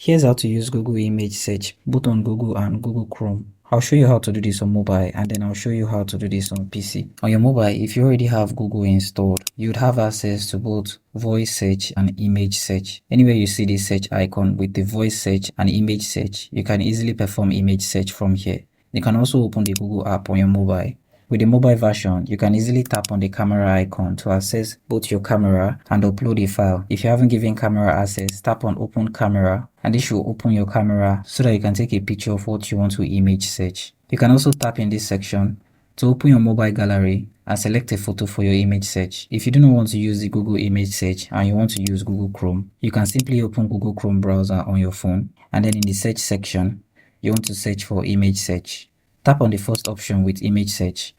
Here's how to use Google Image Search both on Google and Google Chrome. I'll show you how to do this on mobile, and then I'll show you how to do this on PC. On your mobile, if you already have Google installed, you'd have access to both voice search and image search. Anywhere you see the search icon with the voice search and image search, you can easily perform image search from here. You can also open the Google app on your mobile. With the mobile version, you can easily tap on the camera icon to access both your camera and upload a file. If you haven't given camera access, tap on open camera, and this will open your camera so that you can take a picture of what you want to image search. You can also tap in this section to open your mobile gallery and select a photo for your image search. If you do not want to use the Google image search and you want to use Google Chrome, you can simply open Google Chrome browser on your phone, and then in the search section, you want to search for image search. Tap on the first option with image search.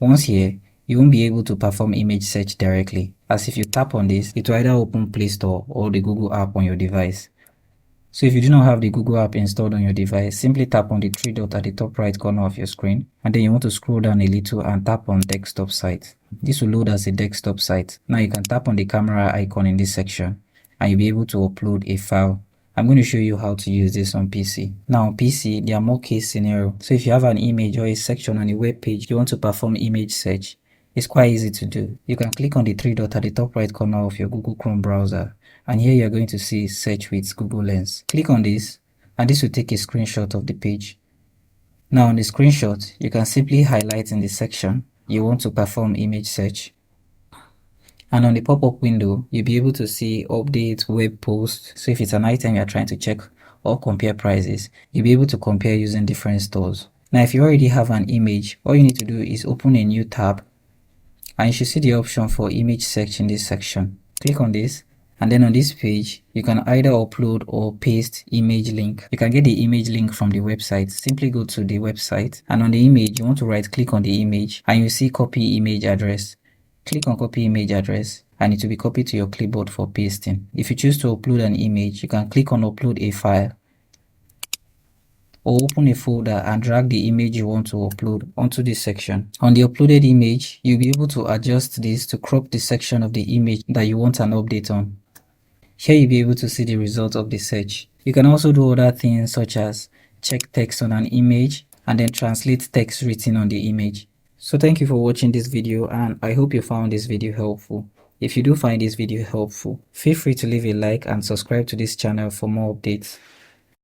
Once here, you won't be able to perform image search directly, as if you tap on this, it will either open Play Store or the Google app on your device. So if you do not have the Google app installed on your device, simply tap on the three dots at the top right corner of your screen, and then you want to scroll down a little and tap on desktop site. This will load as a desktop site. Now you can tap on the camera icon in this section and you'll be able to upload a file. I'm going to show you how to use this on PC. Now on PC, there are more case scenarios. So if you have an image or a section on a web page you want to perform image search, it's quite easy to do. You can click on the three dots at the top right corner of your Google Chrome browser, and here you're going to see search with Google Lens. Click on this and this will take a screenshot of the page. Now on the screenshot, you can simply highlight in the section you want to perform image search. And on the pop-up window, you'll be able to see update, web post. So if it's an item you're trying to check or compare prices, you'll be able to compare using different stores. Now, if you already have an image, all you need to do is open a new tab and you should see the option for image search in this section. Click on this, and then on this page, you can either upload or paste image link. You can get the image link from the website. Simply go to the website, and on the image, you want to right click on the image and you see copy image address. Click on copy image address and it will be copied to your clipboard for pasting. If you choose to upload an image, you can click on upload a file or open a folder and drag the image you want to upload onto this section. On the uploaded image, you'll be able to adjust this to crop the section of the image that you want an update on. Here you'll be able to see the result of the search. You can also do other things such as check text on an image and then translate text written on the image. So thank you for watching this video, and I hope you found this video helpful. If you do find this video helpful, feel free to leave a like and subscribe to this channel for more updates.